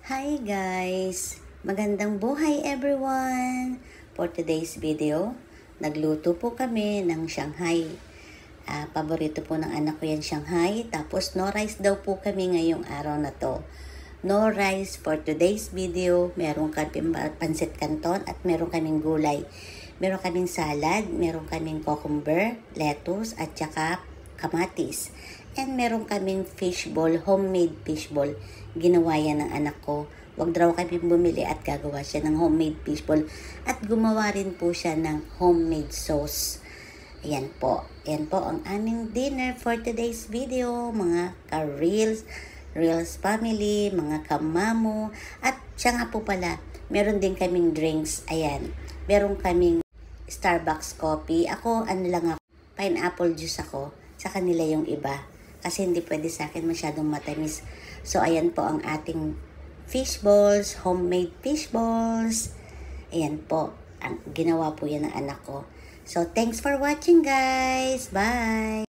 Hi guys! Magandang buhay everyone! For today's video, nagluto po kami ng Shanghai. Paborito po ng anak ko yan Shanghai. Tapos no rice daw po kami ngayong araw na to. No rice for today's video. Meron kaming pansit canton at meron kaming gulay. Meron kaming salad, meron kaming cucumber, lettuce at saka kamatis. And meron kaming fishball, homemade fishball. Ginawa yan ng anak ko. Wag daw kami bumili at gagawa siya ng homemade fishball. At gumawa rin po siya ng homemade sauce. Ayan po. Ayan po ang aming dinner for today's video. Mga ka-reels, Reels family, mga kamamo. At siya nga po pala, meron din kaming drinks. Ayan. Meron kaming Starbucks coffee. Ako, pineapple juice ako. Sa kanila yung iba. Kasi hindi pwede sa akin masyadong matamis. So, ayan po ang ating fishballs, homemade fishballs. Ayan po. Ginawa po yan ng anak ko. So, thanks for watching guys. Bye!